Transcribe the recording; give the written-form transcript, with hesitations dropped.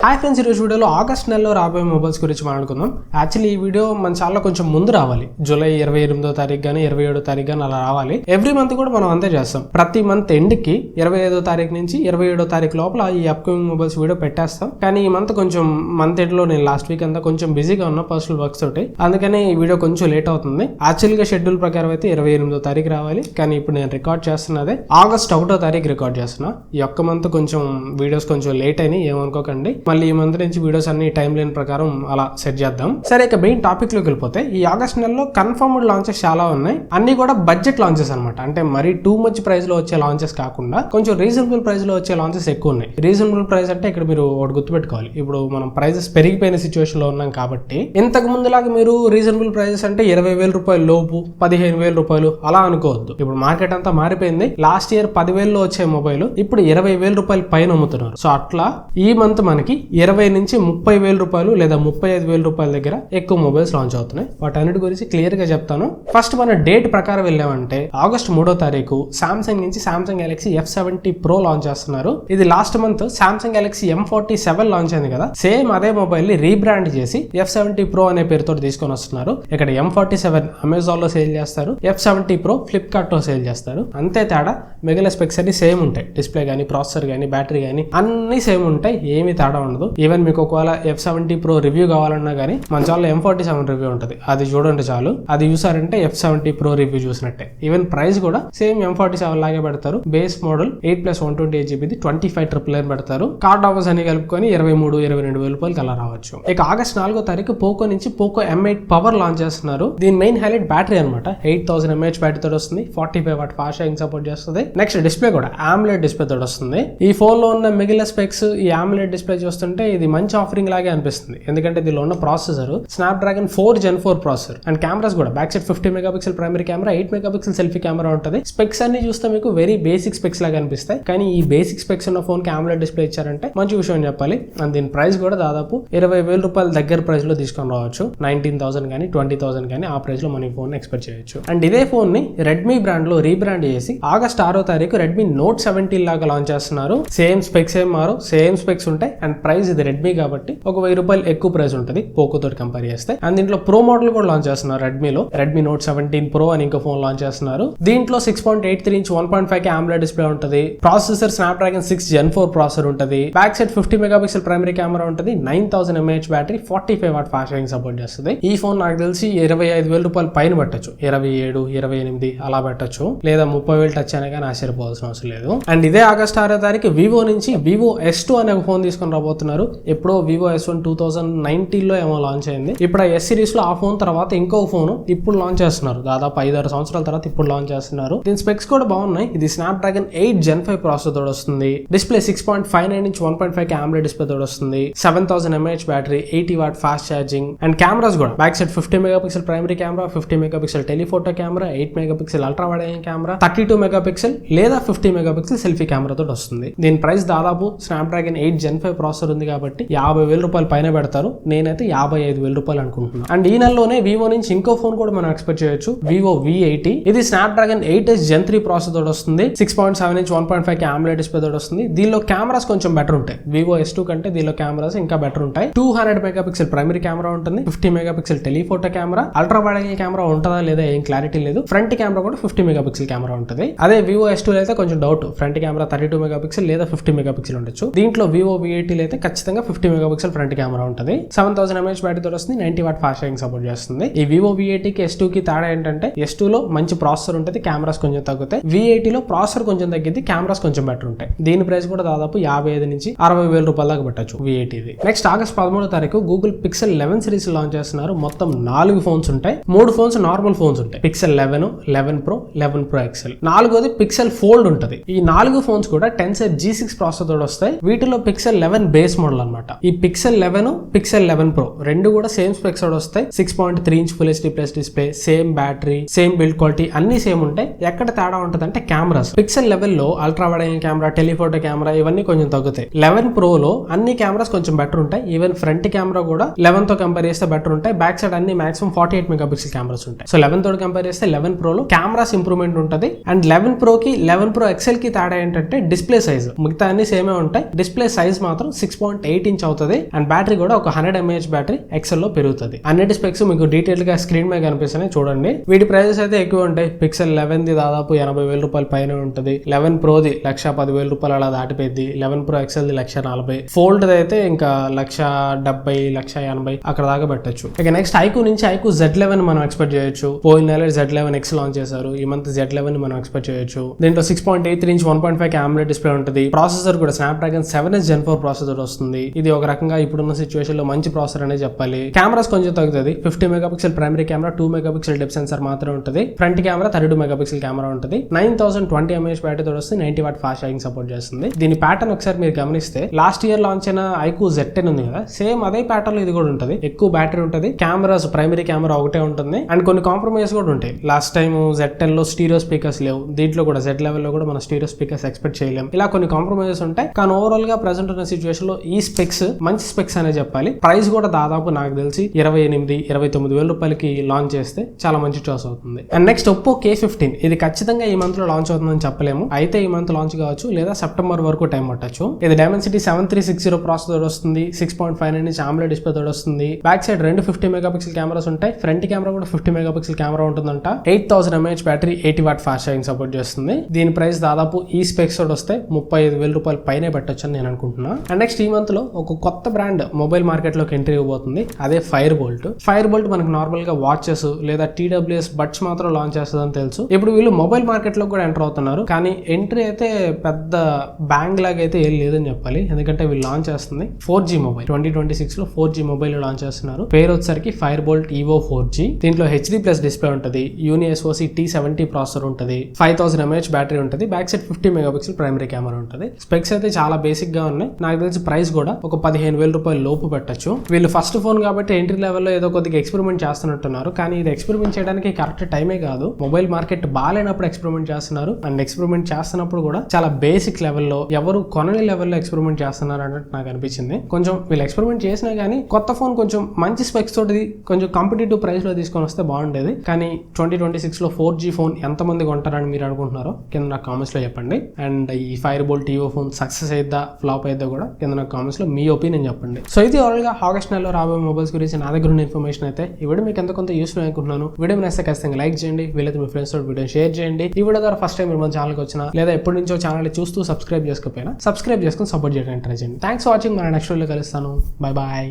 Hi friends, ఈరోజు వీడియోలో August నెలలో రాబోయే మొబైల్స్ గురించి మాట్లాడుకుందాం. యాక్చువల్లీ ఈ వీడియో మన ఛానల్లో కొంచెం ముందు రావాలి. జూలై 28వ తారీఖు కానీ 27వ తారీఖు కానీ అలా రావాలి. ఎవ్రీ మంత్ కూడా మనం అంతే చేస్తాం. ప్రతి మంత్ ఎండ్కి 25వ తారీఖు నుంచి 27వ తారీఖు లోపల ఈ అప్కమింగ్ మొబైల్స్ వీడియో పెట్టేస్తాం. కానీ ఈ మంత్ కొంచెం మంత్ ఎండ్లో నేను లాస్ట్ వీక్ అంతా కొంచెం బిజీగా ఉన్నా పర్సనల్ వర్క్స్ తోటి, అందుకని ఈ వీడియో కొంచెం లేట్ అవుతుంది. యాక్చువల్గా షెడ్యూల్ ప్రకారం అయితే 28వ తారీఖు రావాలి, కానీ ఇప్పుడు నేను రికార్డ్ చేస్తున్నదే ఆగస్ట్ 1వ తారీఖు రికార్డ్ చేస్తున్నా. ఈ ఒక్క మంత్ కొంచెం వీడియోస్ కొంచెం లేట్ అయినాయి, ఏమనుకోకండి. మళ్ళీ ఈ మంత్ నుంచి వీడియోస్ అన్ని టైం లైన్ ప్రకారం అలా సెట్ చేద్దాం. సరే, ఇక మెయిన్ టాపిక్ లోకి వెళ్ళిపోతే, ఈ ఆగస్ట్ నెలలో కన్ఫర్మ్డ్ లాంచెస్ చాలా ఉన్నాయి. అన్ని కూడా బడ్జెట్ లాంచెస్ అనమాట. అంటే మరీ టూ మచ్ ప్రైస్ లో వచ్చే లాంచెస్ కాకుండా కొంచెం రీజనబుల్ ప్రైస్ లో వచ్చే లాంచెస్ ఎక్కువ ఉన్నాయి. రీజనబుల్ ప్రైస్ అంటే ఇక్కడ మీరు ఒకటి గుర్తుపెట్టుకోవాలి, ఇప్పుడు మనం ప్రైజెస్ పెరిగిపోయిన సిచ్యువేషన్ లో ఉన్నాం కాబట్టి ఇంతకు ముందులాగా మీరు రీజనబుల్ ప్రైజెస్ అంటే 20,000 రూపాయలు లోపు 15,000 రూపాయలు అలా అనుకోవద్దు. ఇప్పుడు మార్కెట్ అంతా మారిపోయింది. లాస్ట్ ఇయర్ 10,000లో వచ్చే మొబైల్ ఇప్పుడు 20,000 రూపాయలు పైన అమ్ముతున్నారు. సో అట్లా ఈ మంత్ మనకి 20 నుంచి 30,000 రూపాయలు లేదా 35,000 రూపాయల దగ్గర ఎక్కువ మొబైల్స్ లాంచ్ అవుతున్నాయి. వాటన్నిటి గురించి క్లియర్ గా చెప్తాను. ఫస్ట్ మన డేట్ ప్రకారం వెళ్ళామంటే ఆగస్ట్ 3వ తారీఖు సామ్సంగ్ నుంచి Samsung Galaxy F70 Pro launch చేస్తున్నారు. ఇది last month Samsung Galaxy M47 launch అయింది కదా, సేమ్ అదే మొబైల్ ని రీబ్రాండ్ చేసి F70 Pro అనే పేరుతో తీసుకొని వస్తున్నారు. ఇక్కడ M47 అమెజాన్ లో సేల్ చేస్తారు, F70 Pro ఫ్లిప్కార్ట్ లో సేల్ చేస్తారు. అంతే తేడా, మిగిలిన స్పెక్స్ అన్ని సేమ్ ఉంటాయి. డిస్ప్లే గానీ, ప్రాసెసర్ గానీ, బ్యాటరీ గానీ అన్ని సేమ్ ఉంటాయి, ఏమీ తేడా ఉండదు. ఈవెన్ మీకు ఒకవేళ F70 Pro రివ్యూ కావాలన్నా కానీ మన ఛానల్లో M47 రివ్యూ ఉంటుంది, అది చూడండి చాలు. అది చూసారంటే F70 Pro రివ్యూ చూసినట్టే. ఈవెన్ ప్రైస్ కూడా సేమ్ M47 లాగే పెడతారు. బేస్ మోడల్ 8+128GB 25,999 పెడతారు. కార్డ్ ఆఫర్స్ అన్ని కలుపుకొని 23-22,000 రూపాయలకి అలా రావచ్చు. ఇక ఆగస్ట్ 4వ తారీఖు పోకో నుంచి పోకో M8 పవర్ లాంచ్ చేస్తున్నారు. దీని మెయిన్ హైలైట్ బ్యాటరీ అనమాట. 8000 mAh బ్యాటరీ తోటి వస్తుంది. 45W ఫాస్ట్ ఛార్జింగ్ సపోర్ట్ చేస్తుంది. నెక్స్ట్ డిస్ప్లే కూడా AMOLED డిస్ప్లే తోటి వస్తుంది. ఈ ఫోన్ లో ఉన్న మిగిలిన స్పెక్స్ ఈ AMOLED డిస్ప్లే చూస్తుంటే ఇది మంచి ఆఫరింగ్ లాగే అనిపిస్తుంది. ఎందుకంటే దీనిలో ఉన్న processor Snapdragon 4 Gen 4 processor. And cameras కూడా back side 50 megapixel primary camera, 8 megapixel selfie camera ఉంటుంది. స్పెక్స్ అన్ని చూస్తే మీకు వెరీ బేసిక్ స్పెక్స్ లాగా అనిపిస్తాయి. కానీ ఈ బేసిక్ స్పెక్స్ ఉన్న ఫోన్ కి AMOLED డిస్ప్లే ఇచ్చారంటే మంచి విషయం చెప్పాలి. అండ్ దీని ప్రైస్ కూడా దాదాపు 20,000 రూపాయల దగ్గర ప్రైస్ లో తీసుకొని రావచ్చు. 19,000 కానీ 20,000 కానీ ఆ ప్రైస్ లో మన ఫోన్ ఎక్స్పెక్ట్ చేయొచ్చు. అండ్ ఇదే ఫోన్ ని రెడ్మీ బ్రాండ్ లో రీబ్రాండ్ చేసి ఆగస్ట్ 6వ తారీఖు రెడ్మీ నోట్ 17 లాగా లాంచ్ చేస్తున్నారు. సేమ్ స్పెక్స్ ఏం మారు, సేమ్ స్పెక్స్ ఉంటాయి. అండ్ ప్రైస్ ఇది రెడ్మీ కాబట్టి ఒక 1,000 రూపాయలు ఎక్కువ ప్రైస్ ఉంటుంది పోకో తోటి కంపేర్ చేస్తే. అండ్ దీంట్లో ప్రో మోడల్ కూడా లాంచ్ చేస్తున్నారు. రెడ్మీలో రెడ్మీ నోట్ 17 Pro అని ఇంకో ఫోన్ లాంచ్ చేస్తున్నారు. దీంట్లో 6.83 ఇంచ్ 1.5K AMOLED డిస్ప్లే ఉంటుంది. ప్రాసెసర్ స్నాప్డ్రాగన్ 6 Gen 4 ప్రాసెసర్ ఉంటుంది. Back side 50 megapixel primary camera ఉంటుంది. 9000 mAh battery, 45W fast charging support చేస్తుంది. ఈ ఫోన్ నాకు తెలిసి 25,000 రూపాయలు పైన పెట్టచ్చు. 27, 28 అలా పెట్టచ్చు, లేదా 30,000 టచ్ అయినా కానీ ఆశ్చర్యపోవాల్సిన అవసరం లేదు. అండ్ ఇదే ఆగస్ట్ 6వ తారీఖు వివో నుంచి వివో S2 అనే ఒక ఫోన్ తీసుకొని రాబోతున్నారు. ఎప్పుడో వివో S1 2019లో ఏమో లాంచ్ అయింది. ఇప్పుడు ఆ S సిరీస్ లో ఆ ఫోన్ తర్వాత ఇంకో ఫోన్ ఇప్పుడు లాంచ్ చేస్తున్నారు. దాదాపు 5-6 సంవత్సరాల తర్వాత ఇప్పుడు లాంచ్ చేస్తున్నారు. దీని స్పెక్స్ కూడా బాగున్నాయి. ఇది స్నాప్డ్రాగన్ 8 Gen 5 ప్రాసెసర్ తోడు వస్తుంది. Display 6.59 inch 1.5K AMOLED display తోడు వస్తుంది. 7000 mAh battery, 80W fast charging. And cameras కూడా back side 50 megapixel primary camera, 50 megapixel telephoto camera, 8 megapixel ultra wide angle camera, 32 megapixel లేదా 50 మెగాపిక్సెల్ సెల్ఫీ కెమెరా తోటి వస్తుంది. దీని price దాదాపు స్నాప్డ్రాగన్ 8 Gen 5 ప్రాసెసర్ ఉంది కాబట్టి 50,000 రూపాయలు పైన పెడతారు. నేనైతే 55,000 రూపాయలు అనుకుంటున్నాను. అండ్ ఈ నెలలోనే వివో నుంచి ఇంకో ఫోన్ కూడా మనం ఎక్స్పెక్ట్ చేయొచ్చు, వివో V80. ఇది స్నాప్డ్రాగన్ 8S Gen 3 ప్రాసెసర్ తోటి వస్తుంది. 6.7 ఇంచ్ 1.5K AMOLED డిస్ప్లే తోటి వస్తుంది. దీనిలో కెమెరాస్ కొంచెం బెటర్ ఉంటాయి. వివో S2 కంటే దీనిలో కెమెరాస్ ఇంకా బెటర్ ఉంటాయి. 200 మెగాపిక్సెల్ ప్రైమరీ కెమెరా ఉంటుంది. 50 megapixel telephoto camera, ultra wide angle camera ఉంటుందా లేదా ఏం క్లారిటీ లేదు. ఫ్రంట్ కెమెరా కూడా 50 మెగాపిక్సెల్ కెమెరా ఉంటుంది. అదే వివో S2 అయితే కొంచెం డౌట్, ఫ్రంట్ కెమెరా 32 మెగాపిక్సెల్ లేదా 50 మెగాపిక్సెల్ ఉండొచ్చు. దీంట్లో వివో V80 అయితే ఖచ్చితంగా 50 మెగాపిక్సెల్ ఫ్రంట్ కెమెరా ఉంటుంది. 7000 mAh బ్యాటరీ తోటి వస్తుంది. 90W ఫాస్ట్ ఛార్జింగ్ సపోర్ట్ చేస్తుంది. ఈ వివో V80 కి S2 కి తేడా ఏంటంటే S2 లో మంచి ప్రాసెసర్ ఉంటుంది, కెమెరాస్ కొంచెం తగ్గుతాయి. V80 లో ప్రాసెసర్ కొంచెం తగ్గింది, కెమెరాస్ కొంచెం బెటర్ ఉంటాయి. దీని ప్రైస్ కూడా దాదాపు 55 నుంచి 60,000 రూపాయల దాకా పెట్టచ్చు V80. నెక్స్ట్ ఆగస్ట్ 13వ తారీఖు గూగుల్ Pixel 11 సిరీస్ లాంచ్ చేస్తున్నారు. మొత్తం 4 ఫోన్స్ ఉంటాయి. 3 ఫోన్స్ నార్మల్ ఫోన్స్ ఉంటాయి, Pixel 11, 11 Pro, 11 Pro XL. 4వది Pixel Fold ఉంటుంది. ఈ 4 ఫోన్స్ కూడా Tensor G6 ప్రాసెసర్ తోటి వస్తాయి. వీటిలో Pixel 11 బేస్ మోడల్ అనమాట. ఈ Pixel 11, Pixel 11 Pro రెండు కూడా సేమ్ స్పెక్స్ తోటి వస్తాయి. 6.3 inch full HD plus display, same battery, same build quality అన్ని సేమ్ ఉంటాయి. ఎక్కడ తేడా ఉంటుంది అంటే కెమెరాస్. Pixel 11 లో ultra wide angle camera, telephoto camera ఇవన్నీ కొంచెం తగ్గుతాయి. 11 Pro లో అన్ని కెమెరాస్ కొంచెం బెటర్ ఉంటాయి. ఈవెన్ ఫ్రంట్ కెమెరా కూడా 11 తో కంపేర్ చేస్తే బెటర్ ఉంటాయి. బ్యాక్ సైడ్ అన్ని మాక్సిమం 48 మెగాపిక్సెల్ కెమెరాస్ ఉంటాయి. సో 11 తోటి కంపేర్ చేస్తే 11 Pro లో కెమెరాస్ ఇంప్రూవ్మెంట్ ఉంటుంది. అండ్ 11 Pro కి 11 Pro XL కి తేడా ఏంటంటే డిస్ప్లే సైజ్. మిగతా అన్ని సేమే ఉంటాయి. డిస్ప్లే సైజ్ మాత్రం 6.8 ఇంచ్ అవుతుంది అండ్ బ్యాటరీ కూడా ఒక 100 mAh బ్యాటరీ ఎక్సెల్ లో పెరుగుతుంది. అన్నిటి స్పెక్స్ మీకు డీటెయిల్ గా స్క్రీన్ మీద కనిపిస్తున్నాయి చూడండి. వీటి ప్రైజెస్ అయితే ఎక్కువ ఉంటాయి. పిక్సెల్ 11 ది దాదాపు 80,000 రూపాయల పైన ఉంటుంది. 11 Pro ది 1,10,000 రూపాయలు అలా దాటిపోయింది. 11 Pro XL ది 1,40,000. ఫోల్డ్ అయితే ఇంకా 1,70,000 1,80,000 అక్కడ దాకా పెట్టచ్చు. ఇక నెక్స్ట్ ఐక్యూ నుంచి ఐక్యూ Z11 మనం ఎక్స్పెక్ట్ చేయొచ్చు. పోయిన నెల Z11X లాంచ్ చేశారు. ఈ మంత్ Z11 మనం ఎక్స్పెక్ట్ చేయొచ్చు. దీంట్లో 6.83 ఇంచ్ 1.5 AMOLED డిస్ప్లే ఉంటుంది. ప్రాసెసర్ కూడా Snapdragon 7S Gen 4 ప్రాసెసర్ వస్తుంది. ఇది ఒక రకంగా ఇప్పుడున్న సిచ్యువేషన్ లో మంచి ప్రాసెసర్ అనే చెప్పాలి. కెమెరాస్ కొంచెం తగ్గుతుంది. 50 megapixel primary camera, 2 megapixel depth censor మాత్రమే ఉంటుంది. ఫ్రంట్ కెమెరా 32 మెగాపిక్సెల్ కెమెరా ఉంటుంది. 9020 mAh బ్యాటరీ తో వస్తుంది. 90 వాట్ ఫాస్ట్ ఛార్జింగ్ సపోర్ట్ చేస్తుంది. దీని ప్యాటర్న్ ఒకసారి మీరు గమనిస్తే లాస్ట్ ఇయర్ లాంచ్ అయిన ఐక్యూ Z10 ఉంది కదా, సేమ్ అదే ప్యాటర్న్ లో ఇది కూడా ఉంటుంది. ఎక్కువ బ్యాటరీ ఉంటుంది. కెమెరాస్ ప్రైమరీ కెమెరా ఒకటే ఉంటుంది అండ్ కొన్ని కాంప్రమైజ్ కూడా ఉంటాయి. లాస్ట్ టైం Z10 లో స్టీరియో స్పీకర్స్ లేవు. దీంట్లో కూడా Z11 లో కూడా మన స్టీరియో స్పీకర్స్ ఎక్స్పెక్ట్ చేయలేం. ఇలా కొన్ని కాంప్రమైజెస్ ఉంటాయి. కానీ ఓవరాల్ గా ప్రెసెంట్ ఉన్న సిచ్యువేషన్ లో ఈ స్పెక్స్ మంచి స్పెక్స్ అనే చెప్పాలి. ప్రైస్ కూడా దాదాపు నాకు తెలిసి 28,000-29,000 రూపాయలకి లాంచ్ చేస్తే చాలా మంచి చాయిస్ అవుతుంది. And next Oppo K15. ఇది ఖచ్చితంగా ఈ మంత్ లో లాంచ్ అవుతుందని చెప్పలేము. అయితే ఈ మంత్ లాంచ్ కావచ్చు లేదా సెప్టెంబర్ వరకు టైం పట్టచ్చు. ఇది Dimensity 7360 ప్రాసెసర్ వస్తుంది. 6.59 ఇంచ్ AMOLED డిస్ప్లే తోడు వస్తుంది. బ్యాక్ సైడ్ 2 50 మెగాపిక్సెల్ కెమెరాస్ ఉంటాయి. ఫ్రంట్ కెమెరా కూడా 50 మెగాపిక్సెల్ కెమెరా ఉంటుందంట. 8000 mAh battery, 80 watt fast charging support చేస్తుంది. దీని ప్రైస్ దాదాపు ఈ స్పెక్స్ తోడు వస్తే 35,000 రూపాయలు పైనే పెట్టచ్చు అని నేను అనుకుంటున్నా. అండ్ నెక్స్ట్ ఈ మంత్ లో ఒక కొత్త బ్రాండ్ మొబైల్ మార్కెట్ లోకి ఎంట్రీ ఇవ్వబోతుంది. అదే ఫైర్ బోల్ట్ మనకు నార్మల్ గా వాచెస్ లేదా TWS బడ్స్ మాత్రం లాంచ్ చేస్తుందని తెలుసు. ఇప్పుడు వీళ్ళు మొబైల్ మార్కెట్ లో కూడా ఎంటర్ అవుతున్నారు. కానీ ఎంట్రీ అయితే పెద్ద బ్యాంగ్ లాగా అయితే ఏం లేదని చెప్పాలి. ఎందుకంటే వీళ్ళు లాంచ్ చేస్తుంది 4G మొబైల్. 2026 లో 4G మొబైల్ లాంచ్ చేస్తున్నారు. పేరు వచ్చేసరికి ఫైర్ బోల్ట్ EVO 4G. దీంట్లో HD+ డిస్ప్లే ఉంటుంది. యూని SoC T70 ప్రాసెసర్ ఉంటుంది. 5000 mAh బ్యాటరీ ఉంటుంది. Back side 50 megapixel primary camera ఉంటుంది. స్పెక్స్ అయితే చాలా బేసిక్ గా ఉన్నాయి. నాకు తెలిసి ప్రైస్ కూడా ఒక 15,000 రూపాయల లోపు పెట్టచ్చు. వీళ్ళు ఫస్ట్ ఫోన్ కాబట్టి ఎంట్రీ లెవెల్లో ఏదో కొద్దిగా ఎక్స్పెరిమెంట్ చేస్తున్నట్టున్నారు. కానీ ఇది ఎక్స్పెరిమెంట్ చేయడానికి కరెక్ట్ టైమే కాదు. మొబైల్ మార్కెట్ బాగాలేనప్పుడు ఎక్స్పెరిమెంట్ చేస్తున్నారు అండ్ ఎక్స్పెరిమెంట్ చేస్తున్నప్పుడు కూడా చాలా బేసిక్ లెవెల్లో ఎవరు కొనని లెవెల్లో ఎక్స్పెరిమెంట్ చేస్తున్నారు అన్నట్టు నాకు అనిపించింది. కొంచెం వీళ్ళు ఎక్స్పెరిమెంట్ చేసినా కానీ కొత్త ఫోన్ కొంచెం మంచి స్పెక్స్ తోటి కొంచెం కాంపిటేటివ్ ప్రైస్ లో తీసుకొని వస్తే బాగుండేది. కానీ 2026 లో 4G ఫోన్ ఎంతమంది కొంటారని మీరు అనుకుంటున్నారో కింద నాకు కామెంట్స్ లో చెప్పండి. అండ్ ఈ Fire Boltt EVO phone success అయిద్దా ఫ్లాప్ అయిద్దా కూడా కింద నాకు కామెంట్స్ లో మీ ఒపీనియన్ చెప్పండి. సో ఇది ఓవరాల్ గా ఆగస్ట్ నెలలో రాబోయే మొబైల్స్ గురించి నా దగ్గర ఉన్న ఇన్ఫర్మేషన్ అయితే ఈ వీడియో మీకు ఎంత కొంత యూస్ఫుల్ అనుకుంటున్నాను. వీడియో నచ్చితే ఖచ్చితంగా లైక్ చేయండి. వీలైతే మీ ఫ్రెండ్స్ తో వీడియో షేర్ చేయండి. ఈ వీడియో ద్వారా ఫస్ట్ టైం మీరు మన ఛానల్కి వచ్చినా లేదా ఎప్పటి నుంచో ఛానల్ చూస్తూ సబ్స్క్రైబ్ చేసుకుని సపోర్ట్ చేయడానికి ట్రై చేయండి. Thanks for watching. మన నెక్స్ట్ వీడియోలో కలుస్తాను. Bye bye.